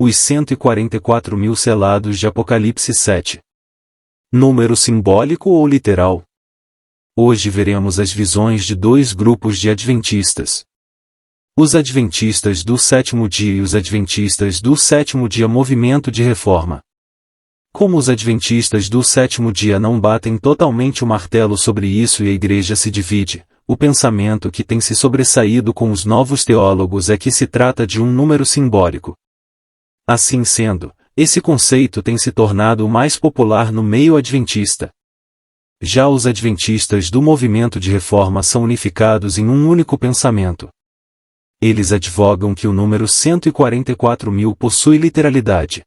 Os 144.000 selados de Apocalipse 7. Número simbólico ou literal? Hoje veremos as visões de dois grupos de adventistas. Os adventistas do sétimo dia e os adventistas do sétimo dia movimento de reforma. Como os adventistas do sétimo dia não batem totalmente o martelo sobre isso e a igreja se divide, o pensamento que tem se sobressaído com os novos teólogos é que se trata de um número simbólico. Assim sendo, esse conceito tem se tornado o mais popular no meio adventista. Já os adventistas do movimento de reforma são unificados em um único pensamento. Eles advogam que o número 144.000 possui literalidade.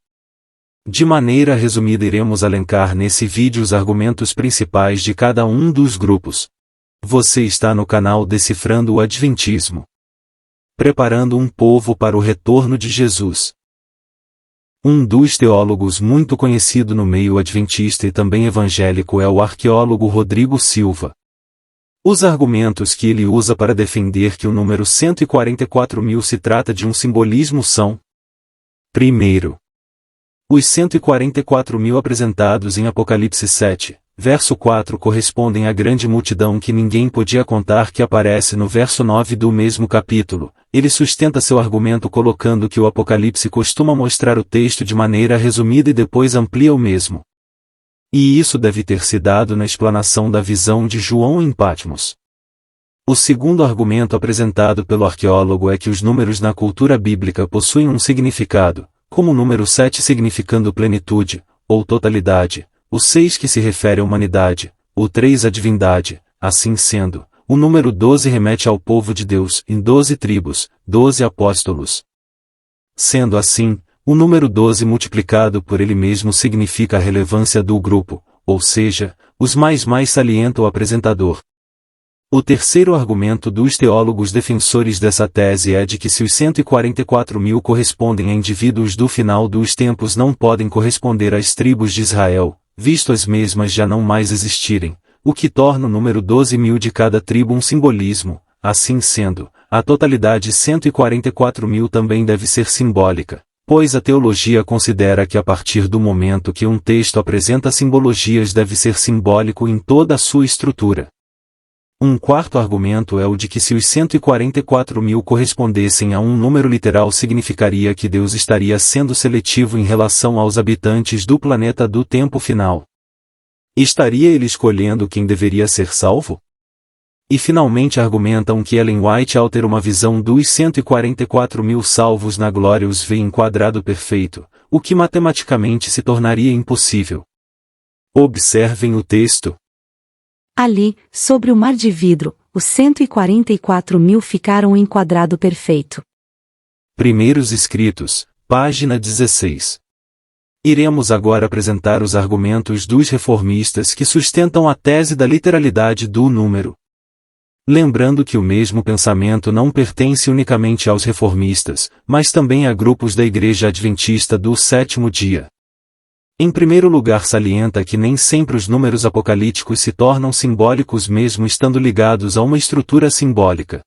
De maneira resumida iremos elencar nesse vídeo os argumentos principais de cada um dos grupos. Você está no canal Decifrando o Adventismo. Preparando um povo para o retorno de Jesus. Um dos teólogos muito conhecido no meio adventista e também evangélico é o arqueólogo Rodrigo Silva. Os argumentos que ele usa para defender que o número 144.000 se trata de um simbolismo são: primeiro, os 144.000 apresentados em Apocalipse 7, verso 4 correspondem à grande multidão que ninguém podia contar que aparece no verso 9 do mesmo capítulo. Ele sustenta seu argumento colocando que o Apocalipse costuma mostrar o texto de maneira resumida e depois amplia o mesmo. E isso deve ter se dado na explanação da visão de João em Patmos. O segundo argumento apresentado pelo arqueólogo é que os números na cultura bíblica possuem um significado, como o número 7 significando plenitude, ou totalidade, o 6 que se refere à humanidade, o 3 à divindade. Assim sendo, o número 12 remete ao povo de Deus em 12 tribos, 12 apóstolos. Sendo assim, o número 12 multiplicado por ele mesmo significa a relevância do grupo, ou seja, os mais salienta o apresentador. O terceiro argumento dos teólogos defensores dessa tese é de que se os 144.000 correspondem a indivíduos do final dos tempos não podem corresponder às tribos de Israel, visto as mesmas já não mais existirem, o que torna o número 12.000 de cada tribo um simbolismo. Assim sendo, a totalidade 144.000 também deve ser simbólica, pois a teologia considera que a partir do momento que um texto apresenta simbologias deve ser simbólico em toda a sua estrutura. Um quarto argumento é o de que se os 144.000 correspondessem a um número literal significaria que Deus estaria sendo seletivo em relação aos habitantes do planeta do tempo final. Estaria ele escolhendo quem deveria ser salvo? E finalmente argumentam que Ellen White, ao ter uma visão dos 144.000 salvos na glória, os vê em quadrado perfeito, o que matematicamente se tornaria impossível. Observem o texto. Ali, sobre o mar de vidro, os 144.000 ficaram em quadrado perfeito. Primeiros Escritos, página 16. Iremos agora apresentar os argumentos dos reformistas que sustentam a tese da literalidade do número. Lembrando que o mesmo pensamento não pertence unicamente aos reformistas, mas também a grupos da Igreja Adventista do sétimo dia. Em primeiro lugar, salienta que nem sempre os números apocalípticos se tornam simbólicos mesmo estando ligados a uma estrutura simbólica.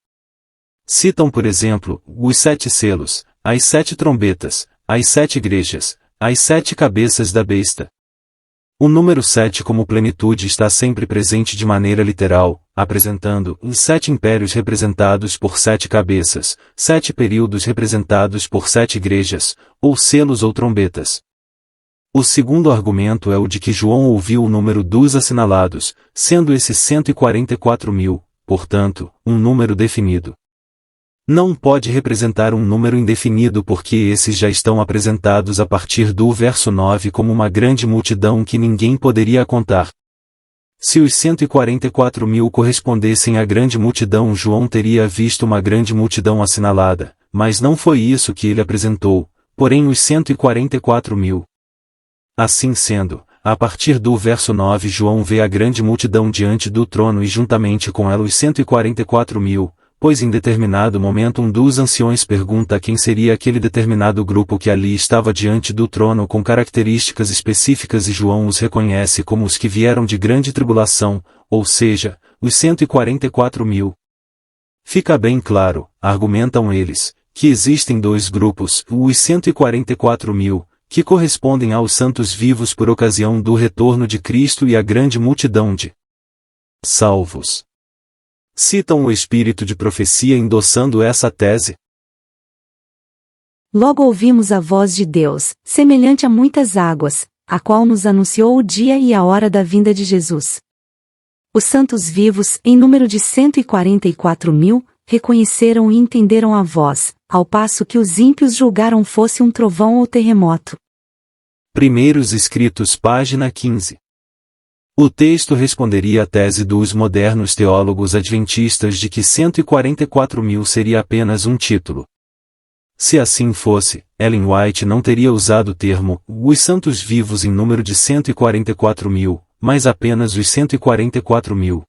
Citam, por exemplo, os 7 selos, as 7 trombetas, as 7 igrejas, as 7 cabeças da besta. O número 7 como plenitude está sempre presente de maneira literal, apresentando os 7 impérios representados por 7 cabeças, 7 períodos representados por 7 igrejas, ou selos ou trombetas. O segundo argumento é o de que João ouviu o número dos assinalados, sendo esse 144.000, portanto, um número definido. Não pode representar um número indefinido porque esses já estão apresentados a partir do verso 9 como uma grande multidão que ninguém poderia contar. Se os 144.000 correspondessem à grande multidão, João teria visto uma grande multidão assinalada, mas não foi isso que ele apresentou, porém os 144.000. Assim sendo, a partir do verso 9 João vê a grande multidão diante do trono e juntamente com ela os 144.000, pois em determinado momento um dos anciões pergunta quem seria aquele determinado grupo que ali estava diante do trono com características específicas e João os reconhece como os que vieram de grande tribulação, ou seja, os 144.000. Fica bem claro, argumentam eles, que existem dois grupos, os 144.000, que correspondem aos santos vivos por ocasião do retorno de Cristo e a grande multidão de salvos. Citam o espírito de profecia endossando essa tese. Logo ouvimos a voz de Deus, semelhante a muitas águas, a qual nos anunciou o dia e a hora da vinda de Jesus. Os santos vivos, em número de 144.000, reconheceram e entenderam a voz, ao passo que os ímpios julgaram fosse um trovão ou terremoto. Primeiros Escritos, página 15. O texto responderia à tese dos modernos teólogos adventistas de que 144.000 seria apenas um título. Se assim fosse, Ellen White não teria usado o termo os santos vivos em número de 144.000, mas apenas os 144.000.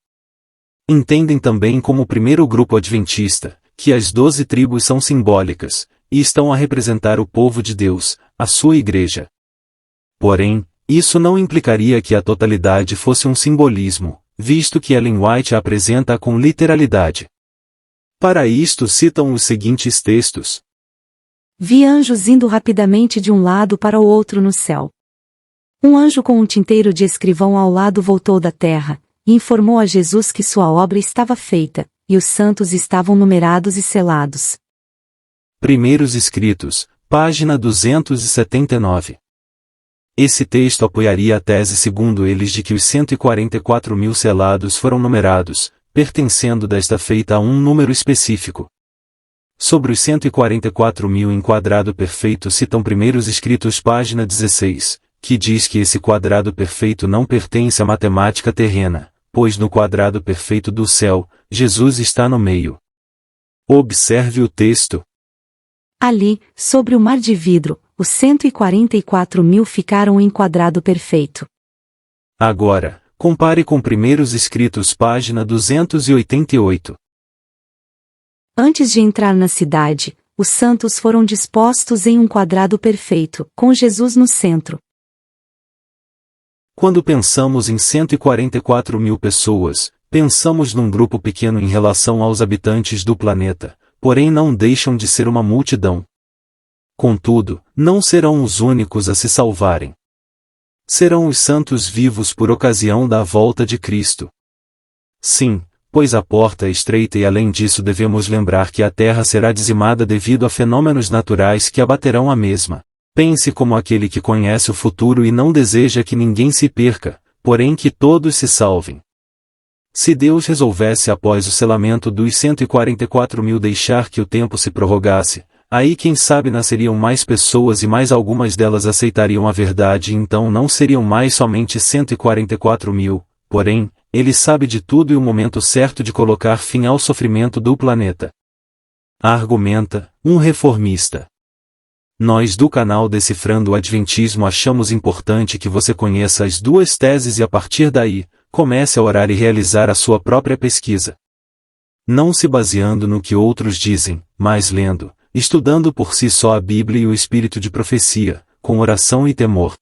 Entendem também como o primeiro grupo adventista, que as 12 tribos são simbólicas, e estão a representar o povo de Deus, a sua igreja. Porém, isso não implicaria que a totalidade fosse um simbolismo, visto que Ellen White a apresenta com literalidade. Para isto citam os seguintes textos. Vi anjos indo rapidamente de um lado para o outro no céu. Um anjo com um tinteiro de escrivão ao lado voltou da terra, e informou a Jesus que sua obra estava feita, e os santos estavam numerados e selados. Primeiros Escritos, página 279. Esse texto apoiaria a tese segundo eles de que os 144.000 selados foram numerados, pertencendo desta feita a um número específico. Sobre os 144.000 em quadrado perfeito citam Primeiros Escritos página 16, que diz que esse quadrado perfeito não pertence à matemática terrena, pois no quadrado perfeito do céu, Jesus está no meio. Observe o texto. Ali, sobre o mar de vidro, os 144.000 ficaram em quadrado perfeito. Agora, compare com Primeiros Escritos página 288. Antes de entrar na cidade, os santos foram dispostos em um quadrado perfeito, com Jesus no centro. Quando pensamos em 144.000 pessoas, pensamos num grupo pequeno em relação aos habitantes do planeta, porém não deixam de ser uma multidão. Contudo, não serão os únicos a se salvarem. Serão os santos vivos por ocasião da volta de Cristo. Sim, pois a porta é estreita e além disso devemos lembrar que a terra será dizimada devido a fenômenos naturais que abaterão a mesma. Pense como aquele que conhece o futuro e não deseja que ninguém se perca, porém que todos se salvem. Se Deus resolvesse após o selamento dos 144.000 deixar que o tempo se prorrogasse, aí quem sabe nasceriam mais pessoas e mais algumas delas aceitariam a verdade e então não seriam mais somente 144.000, porém, Ele sabe de tudo e o momento certo de colocar fim ao sofrimento do planeta. Argumenta, um reformista. Nós do canal Decifrando o Adventismo achamos importante que você conheça as duas teses e a partir daí, comece a orar e realizar a sua própria pesquisa. Não se baseando no que outros dizem, mas lendo, estudando por si só a Bíblia e o espírito de profecia, com oração e temor.